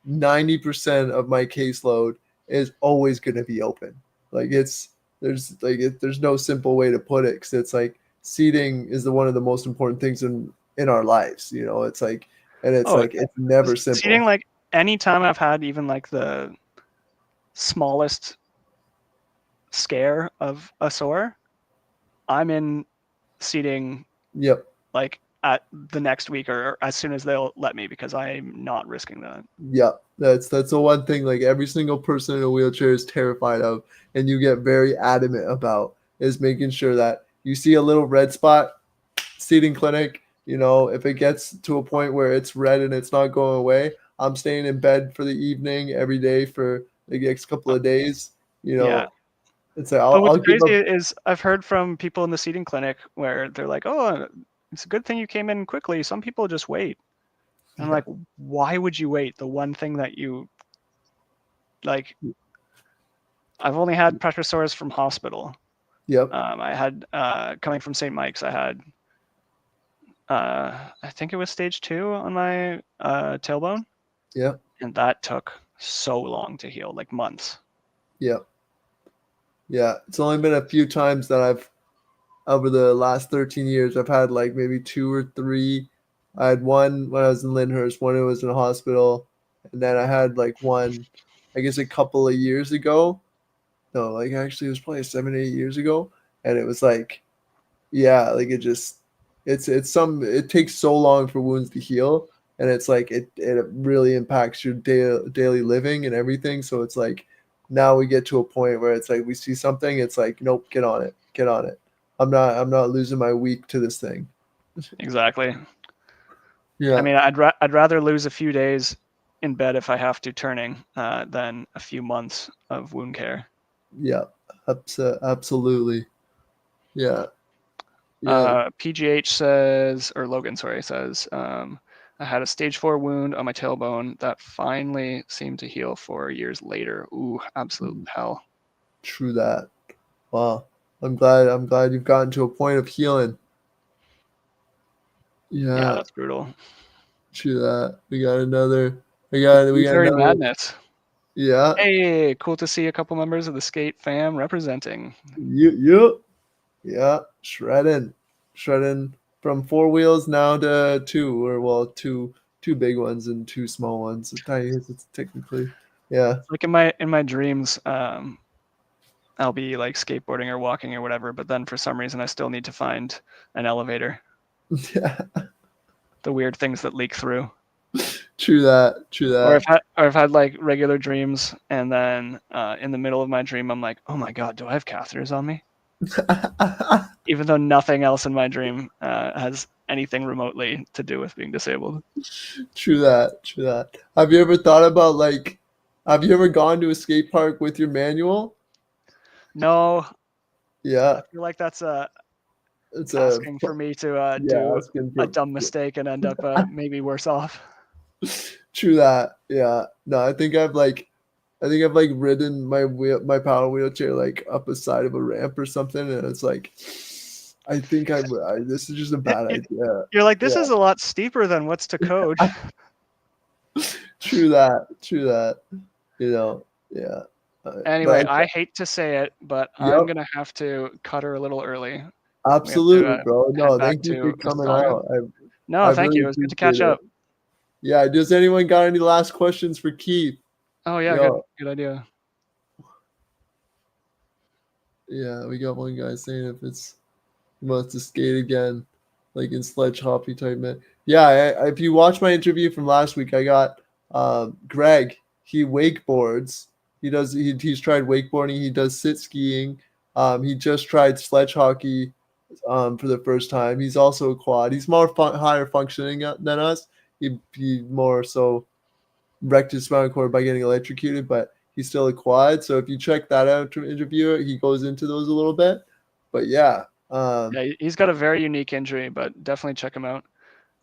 90% of my caseload is always going to be open. Like there's no simple way to put it, because it's like seating is one of the most important things in our lives. It's like, and it's like it's never simple. Seating, like anytime I've had even like the smallest scare of a sore, I'm in seating. Yep. Like at the next week or as soon as they'll let me, because I'm not risking that. Yeah, that's the one thing like every single person in a wheelchair is terrified of, and you get very adamant about, is making sure that you see a little red spot, seating clinic. If it gets to a point where it's red and it's not going away, I'm staying in bed for the evening every day for the next couple of days. Yeah. It's like But what's I'll give crazy up. is I've heard from people in the seating clinic where they're like, "Oh, it's a good thing you came in quickly. Some people just wait." And I'm like, "Why would you wait? The one thing that you like." I've only had pressure sores from hospital. Yep. I had coming from St. Mike's. I had I think it was stage 2 on my tailbone. Yep. And that took so long to heal, like months. Yep. Yeah. It's only been a few times that over the last 13 years, I've had like maybe 2 or 3. I had one when I was in Lyndhurst, one who was in a hospital, and then I had like one, I guess a couple of years ago. No, like actually it was probably 7, 8 years ago. And it was like, yeah, like it takes so long for wounds to heal. And it's like, it really impacts your daily living and everything. So it's like, now we get to a point where it's like, we see something, it's like, nope, get on it. Get on it. I'm not losing my week to this thing. Exactly. Yeah. I mean, I'd rather lose a few days in bed if I have to turning than a few months of wound care. Yeah. Absolutely. Yeah. Yeah. PGH says, or Logan, sorry, says, I had a stage 4 wound on my tailbone that finally seemed to heal 4 years later. Ooh, absolute hell. True that. Wow. I'm glad you've gotten to a point of healing. Yeah, Yeah. that's brutal. True that. We got another. We got Very another. madness. Yeah. Hey, cool to see a couple members of the skate fam representing. Yeah. Shredding from 4 wheels now to 2, or well, two big ones and 2 small ones. It's technically. Yeah. Like in my dreams, I'll be like skateboarding or walking or whatever, but then for some reason I still need to find an elevator. Yeah. The weird things that leak through. True that. Or I've had like regular dreams, and then in the middle of my dream, I'm like, oh my god, do I have catheters on me? Even though nothing else in my dream has anything remotely to do with being disabled. True that. Have you ever thought about like, have you ever gone to a skate park with your manual? No, Yeah. I feel like that's It's asking for me to yeah, do asking a for. dumb mistake and end up maybe worse off. True that. Yeah. No, I think I've like ridden my power wheelchair like up a side of a ramp or something, and it's like, I think this is just a bad idea. You're like, this Yeah. is a lot steeper than what's to code. True that. Yeah. Anyway, But I hate to say it, but I'm yep, gonna have to cut her a little early. We have to absolutely, bro. head No, back thank you for to coming Mississauga. out. I No, thank really you. It was good to catch appreciate it. up. Yeah. Does anyone got any last questions for Keith? Oh yeah, Yo, good idea. yeah, we got one guy saying if he wants to skate again, like in sledge hoppy type man. Yeah, if you watch my interview from last week, I got Greg. He wakeboards. He's tried wakeboarding. He does sit skiing. He just tried sledge hockey for the first time. He's also a quad. He's more higher functioning than us. He more so wrecked his spinal cord by getting electrocuted, but he's still a quad. So if you check that out to interviewer, he goes into those a little bit. But yeah, Yeah, he's got a very unique injury, but definitely check him out.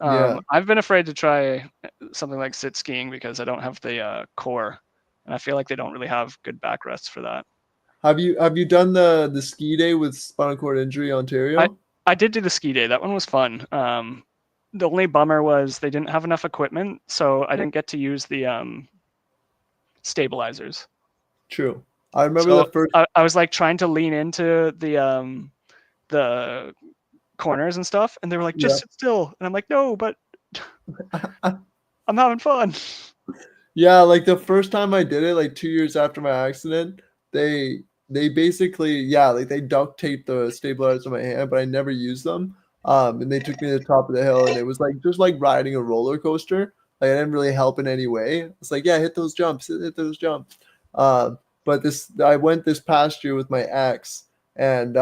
yeah. I've been afraid to try something like sit skiing because I don't have the core, and I feel like they don't really have good backrests for that. Have you done the ski day with spinal cord injury I Ontario? I did do the ski day. That one was fun. The only bummer was they didn't have enough equipment, so I didn't get to use the stabilizers. True. I remember So the first. I was like trying to lean into the corners and stuff, and they were like, Yeah. just sit still, and I'm like, no, but I'm having fun. Yeah, like the first time I did it, like 2 years after my accident, they they basically, yeah, like they duct taped the stabilizers on my hand, but I never used them. And they took me to the top of the hill, and it was like just like riding a roller coaster. Like I didn't really help in any way. It's like, yeah, hit those jumps, hit those jumps. But this I went this past year with my ex, and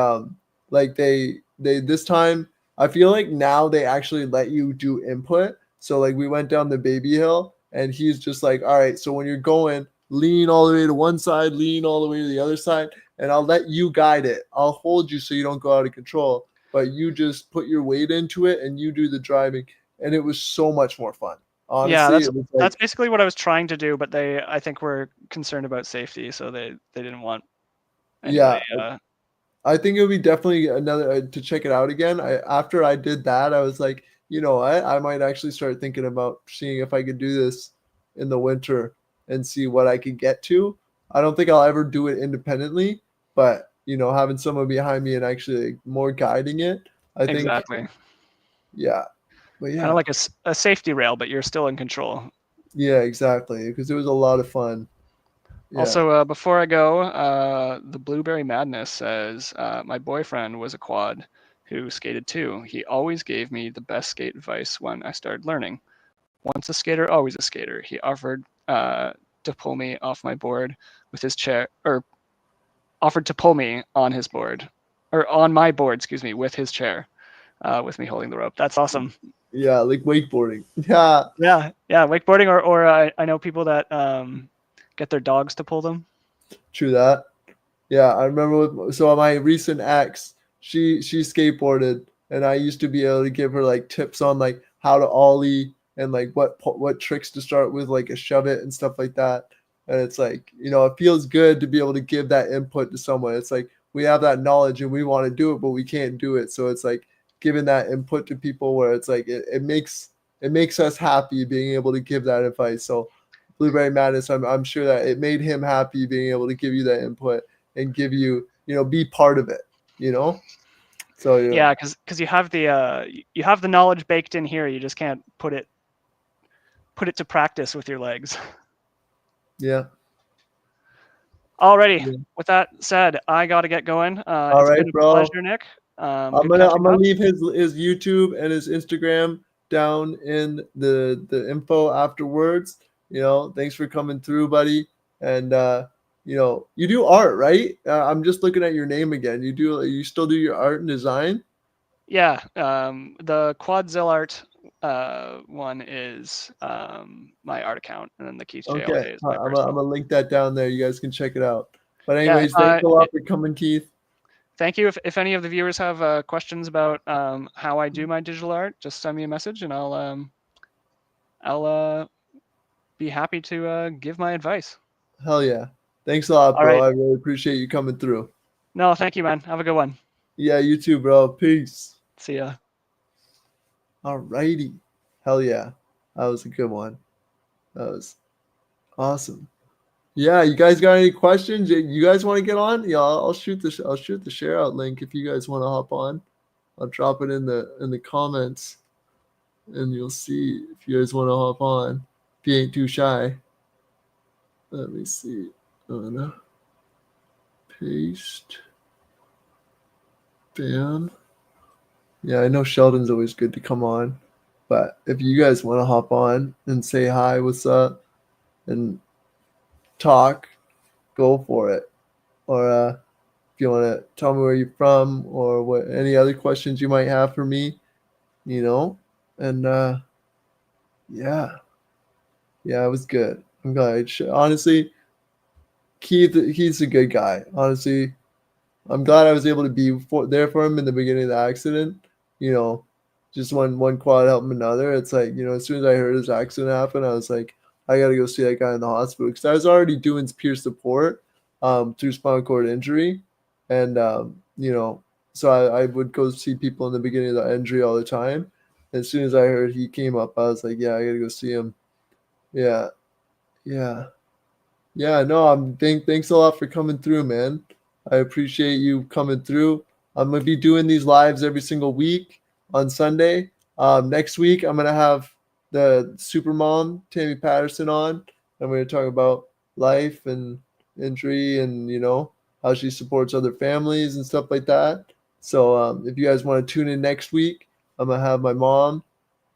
like they this time I feel like now they actually let you do input. So like we went down the baby hill, and he's just like, all right, so when you're going, lean all the way to one side, lean all the way to the other side, and I'll let you guide it. I'll hold you so you don't go out of control, but you just put your weight into it and you do the driving. And it was so much more fun. Yeah, Honestly, it was like, that's basically what I was trying to do, but they I think were concerned about safety, so they didn't want yeah, anybody. I think it would be definitely another to check it out again. After I did that, I was like, you know what? I might actually start thinking about seeing if I could do this in the winter and see what I could get to. I don't think I'll ever do it independently, but having someone behind me and actually like, more guiding it, I think, Exactly. yeah. But Kind of yeah, like a safety rail, but you're still in control. yeah, exactly. Because it was a lot of fun. Yeah. Also, before I go, the Blueberry Madness says my boyfriend was a quad who skated too. He always gave me the best skate advice when I started learning. Once a skater, always a skater. He offered to pull me off my board with his chair, or offered to pull me on his board, or on my board, excuse me, with his chair, with me holding the rope. That's awesome. Yeah, like wakeboarding. Yeah, Yeah, wakeboarding, or I know people that get their dogs to pull them. true that. Yeah, I remember so my recent ex, she skateboarded, and I used to be able to give her like tips on like how to ollie and like what tricks to start with, like a shove it and stuff like that. And it's like, it feels good to be able to give that input to someone. It's like we have that knowledge and we want to do it, but we can't do it. So it's like giving that input to people where it's like it makes us happy being able to give that advice. So Blueberry Madness, I'm sure that it made him happy being able to give you that input and give you, be part of it, you know? So, Yeah, because you have the knowledge baked in here. You just can't put it to practice with your legs. yeah. Alrighty. Yeah. With that said, I got to get going. All It's right, been a bro. pleasure, Nick. I'm Good gonna catching I'm gonna up. leave his YouTube and his Instagram down in the info afterwards. Thanks for coming through, buddy. And you do art, right? I'm just looking at your name again. You still do your art and design? Yeah, the Quadzilla one is my art account, and then the Keith Okay. JLA is my I'm gonna personal. link that down there. You guys can check it out. But Yeah, anyways, thanks a lot for coming, Keith. thank you. If any of the viewers have questions about how I do my digital art, just send me a message, and I'll be happy to give my advice. Hell yeah. Thanks a lot, All bro. right. I really appreciate you coming through. No, thank you, man. Have a good one. Yeah, you too, bro. Peace. See ya. Alrighty. Hell yeah. That was a good one. That was awesome. Yeah, you guys got any questions? You guys want to get on? Yeah, I'll shoot the share out link if you guys want to hop on. I'll drop it in the comments, and you'll see if you guys want to hop on. If you ain't too shy. Let me see. I'm gonna paste. Bam. Yeah, I know Sheldon's always good to come on, but if you guys want to hop on and say hi, what's up, and talk, go for it. Or if you want to tell me where you're from or what any other questions you might have for me, you know, and yeah, yeah, it was good. I'm glad. Honestly, he's a good guy. Honestly, I'm glad I was able to be there for him in the beginning of the accident. You know, just one quad helping another. It's like, you know, as soon as I heard his accident happen, I was like, I got to go see that guy in the hospital because I was already doing peer support through spinal cord injury. And, you know, so I would go see people in the beginning of the injury all the time. As soon as I heard he came up, I was like, yeah, I got to go see him. Yeah. Yeah. Yeah, no, thanks a lot for coming through, man. I appreciate you coming through. I'm gonna be doing these lives every single week on Sunday. Next week I'm gonna have the super mom Tammy Patterson on. I'm gonna talk about life and injury and you know how she supports other families and stuff like that. So if you guys want to tune in next week, I'm gonna have my mom,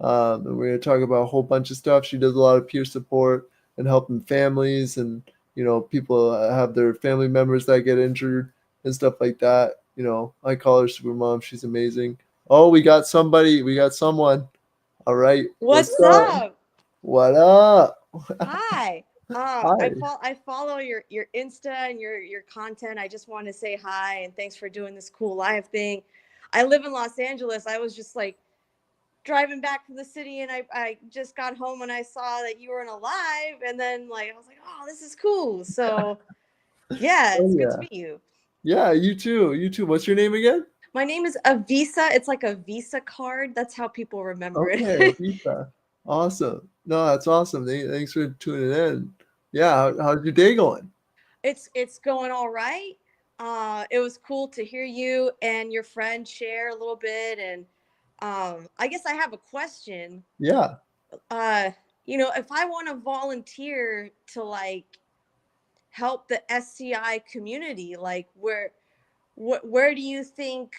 and we're gonna talk about a whole bunch of stuff. She does a lot of peer support and helping families and you know people have their family members that get injured and stuff like that. You know, I call her super mom. She's amazing. Oh, we got somebody. We got someone. All right. What's What's up? up? What up? Hi. Hi. I follow your Insta and your content. I just want to say hi and thanks for doing this cool live thing. I live in Los Angeles. I was just like driving back from the city and I just got home and I saw that you were in a live and then like I was like, "Oh, this is cool." So, yeah, Oh it's good to yeah. meet you. Yeah, you too. You too. What's your name again? My name is Avisa. It's like a Visa card. That's how people remember Okay, it. Lisa. Awesome. No, that's awesome. Thanks for tuning in. Yeah, how's your day going? It's going all right. It was cool to hear you and your friend share a little bit, and I guess I have a question. Yeah. Uh, if I want to volunteer to like help the SCI community, like where do you think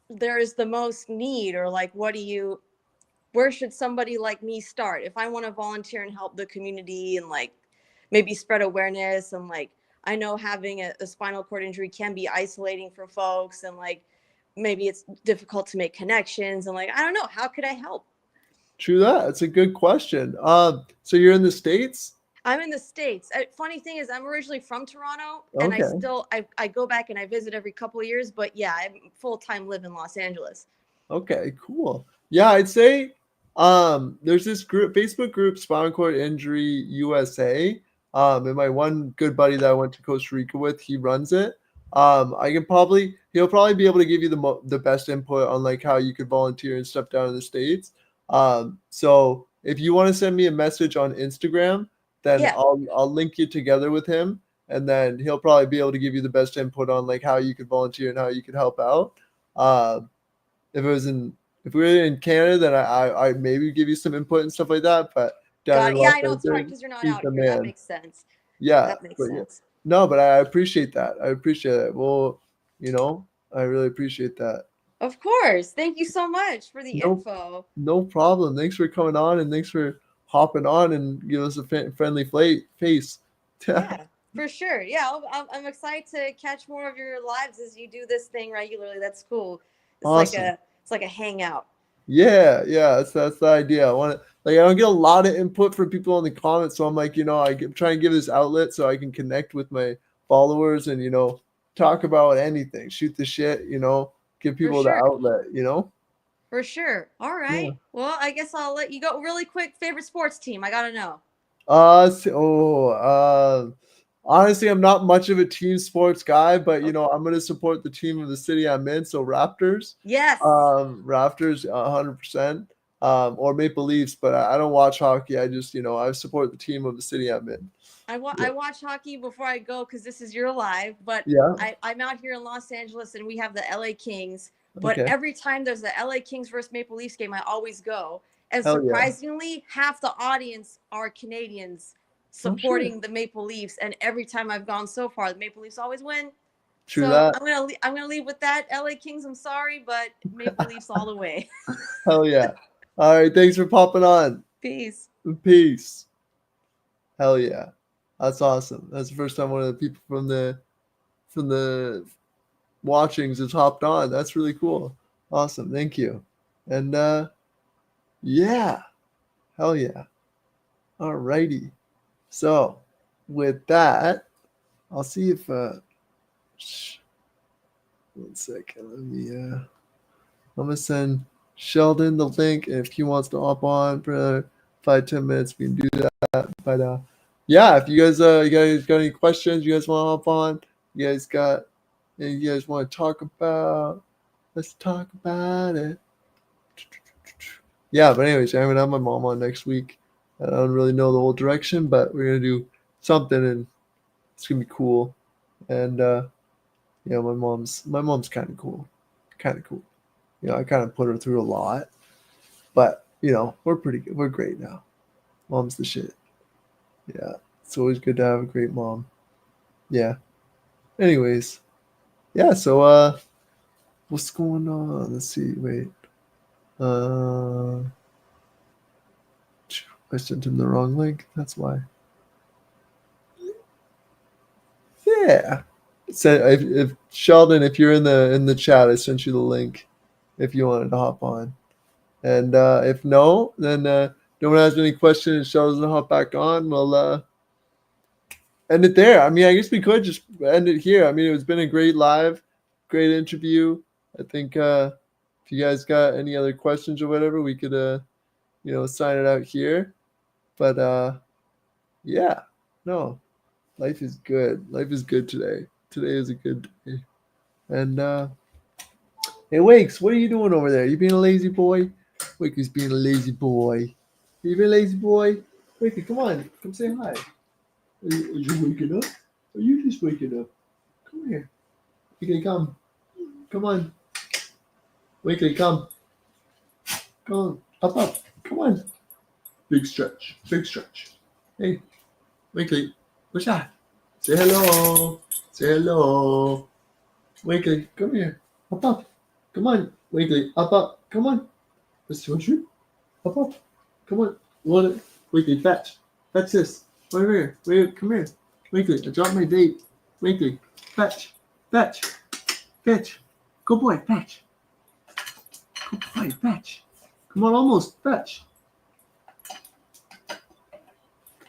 there is the most need, or like where should somebody like me start if I want to volunteer and help the community and like maybe spread awareness and like I know having a spinal cord injury can be isolating for folks and like maybe it's difficult to make connections and like I don't know, how could I help? True that. It's a good question. So you're in the States? I'm in the States. Funny thing is I'm originally from Toronto and Okay. I go back and I visit every couple of years, but yeah, I full-time live in Los Angeles. Okay, cool. Yeah, I'd say there's this group Facebook group Spinal Cord Injury USA. And my one good buddy that I went to Costa Rica with, he runs it. He'll probably be able to give you the best input on like how you could volunteer and stuff down in the States. So if you want to send me a message on Instagram, then Yeah, I'll link you together with him and then he'll probably be able to give you the best input on like how you could volunteer and how you could help out. Um if it was in if we were in Canada, then I maybe give you some input and stuff like that. But down got in it. Yeah, Los I know it's hard Angeles, because you're not he's out the here. That man. makes sense. Yeah, That makes but yeah, sense. no, but I appreciate that. I appreciate it. Well, you know, I really appreciate that. Of course. Thank you so much for the No, info. no problem. Thanks for coming on and thanks for hopping on and give us a friendly face. Yeah, for sure. Yeah, I'm excited to catch more of your lives as you do this thing regularly. That's cool. Awesome. It's like a hangout. Yeah, yeah, that's the idea. I want to like I don't get a lot of input from people in the comments, so I'm like, you know, try and give this outlet so I can connect with my followers and you know talk about anything, shoot the shit, you know, give For people the sure. outlet, you know. For sure. All Yeah. right. Well, I guess I'll let you go. Really quick, favorite sports team. I gotta know. Honestly, I'm not much of a team sports guy, but you Okay. know, I'm gonna support the team of the city I'm in, so Raptors. Yes. Raptors, 100%. or Maple Leafs, but I don't watch hockey. I just, I support the team of the city I'm in. I watch hockey before I go because this is your live, but Yeah. I'm out here in Los Angeles and we have the LA Kings. But Okay. every time there's the LA Kings versus Maple Leafs game, I always go. And Hell yeah. surprisingly, half the audience are Canadians supporting the Maple Leafs. And every time I've gone so far, the Maple Leafs always win. True so that. I'm gonna leave with that. LA Kings, I'm sorry, but Maple Leafs all the way. Hell yeah. All right. Thanks for popping on. Peace. Peace. Hell yeah. That's awesome. That's the first time one of the people from the watchings has hopped on. That's really cool. Awesome. Thank you. And yeah. Hell yeah. All righty. So with that, I'll see if 1 second. Let me I'm gonna send Sheldon the link, and if he wants to hop on for another 5-10 minutes, we can do that. But yeah, if you guys got any questions, you guys want to hop on, you guys want to talk about, let's talk about it. Yeah, but anyways, I'm gonna have my mom on next week. I don't really know the whole direction, but we're gonna do something, and it's gonna be cool. And yeah, my mom's kind of cool. I kind of put her through a lot, but we're pretty good. We're great now. Mom's the shit. Yeah, it's always good to have a great mom. Yeah. Anyways, yeah. So what's going on? Let's see. Wait. I sent him the wrong link. That's why. Yeah. So if Sheldon, if you're in the chat, I sent you the link. If you wanted to hop on, and if no, then no one has any questions. Sheldon doesn't hop back on. We'll end it there. I mean, I guess we could just end it here. I mean, it's been a great live, great interview. I think if you guys got any other questions or whatever, we could sign it out here. But yeah, no, life is good. Life is good today. Today is a good day. And hey, Wakes, what are you doing over there? You being a lazy boy? Wakey's being a lazy boy. You being a lazy boy? Wakey, come on. Come say hi. Are you waking up? Are you just waking up? Come here. Wakey, come. Come on. Wakey, come. Come on. Up. Come on. Big stretch. Big stretch. Hey, Wakey, what's that? Say hello. Say hello. Wakey, come here. Up. Come on. Wakey, up. Come on. Let's do you. Up. Come on. You want it? Wakey, fetch. Fetch this. Over here. Wait, come here. Wakey, I dropped my date. Wakey, fetch. Fetch. Fetch. Good boy, fetch. Good boy, fetch. Come on, almost. Fetch.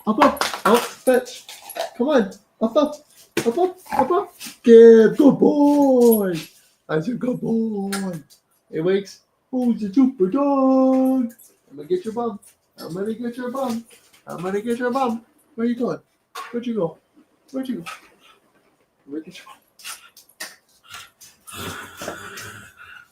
Up. Oh, fetch. Come on. Up. Good boy. That's a good boy. Hey, Wakes. Who's the super dog? I'm gonna get your bum. Where you going? Where'd you go? Where'd you get your bum?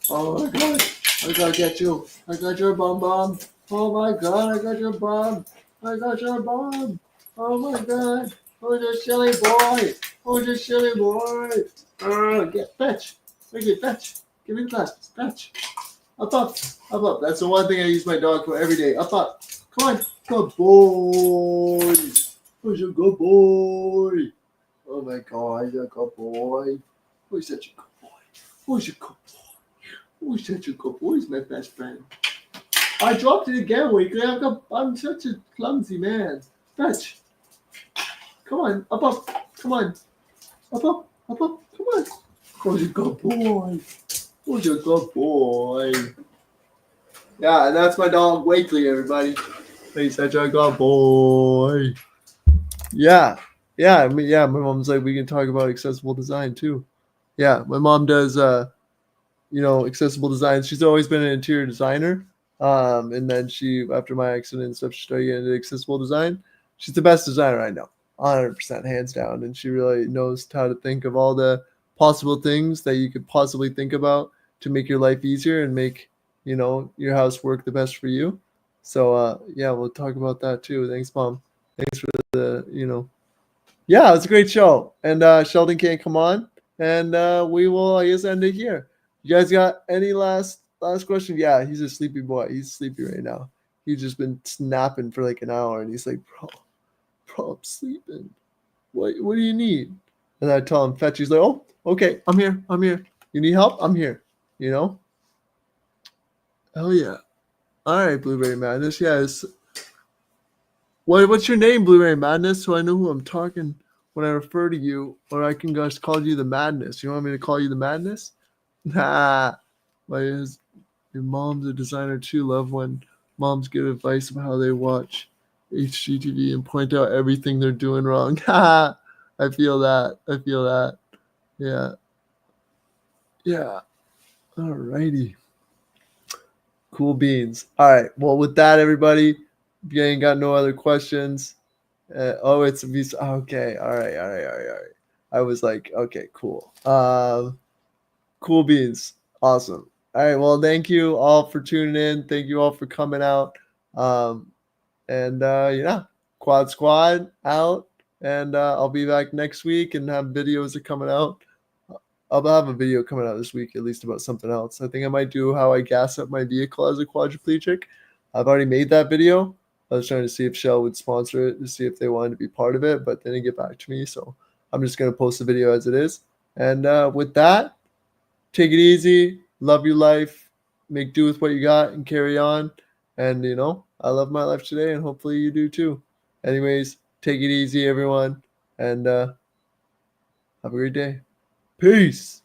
Oh my god. I gotta get you. I got your bum. Oh my god, I got your bum. Oh my god. Who's a silly boy? Get fetch. Fetch. Give me class. Fetch. Up. That's the one thing I use my dog for every day. Up. Come on. Good boy. Who's a good boy? Oh my god, you're a good boy. Who's such a good boy? Who's such a good boy? He's my best friend. I dropped it again, Weekly. I'm such a clumsy man. Fetch. Come on. Up. Come on. Up. Come on. Who's a good boy? Yeah, and that's my dog Wakely, everybody. He's such a good boy. Yeah. My mom's like, we can talk about accessible design too. Yeah, my mom does accessible design. She's always been an interior designer. And then she, after my accident and stuff, she started getting into accessible design. She's the best designer I know, 100% hands down. And she really knows how to think of all the possible things that you could possibly think about to make your life easier and make your house work the best for you. So yeah, we'll talk about that too. Thanks, Mom. Thanks for the. Yeah, it's a great show. And Sheldon can't come on, and we will, I guess, end it here. You guys got any last question? Yeah, he's a sleepy boy. He's sleepy right now. He's just been snapping for like an hour, and he's like, bro, I'm sleeping. What do you need? And I tell him, fetch. He's like, oh, okay, I'm here. You need help? I'm here. Hell yeah. All right, Blueberry Madness. Yeah, what's your name, Blueberry Madness? So I know who I'm talking when I refer to you, or I can just call you the Madness. You want me to call you the Madness? Nah. Your mom's a designer too. Love when moms give advice about how they watch HGTV and point out everything they're doing wrong. I feel that. Yeah. Yeah. All righty. Cool beans. All right. Well, with that, everybody, if you ain't got no other questions. It's a visa. Okay. All right. I was like, okay, cool. Cool beans. Awesome. All right. Well, thank you all for tuning in. Thank you all for coming out. Yeah, Quad Squad out. And I'll be back next week and have videos are coming out. I'll have a video coming out this week, at least about something else. I think I might do how I gas up my vehicle as a quadriplegic. I've already made that video. I was trying to see if Shell would sponsor it to see if they wanted to be part of it, but they didn't get back to me. So I'm just going to post the video as it is. And with that, take it easy. Love your life. Make do with what you got and carry on. And, I love my life today, and hopefully you do too. Anyways, take it easy, everyone. And have a great day. Peace.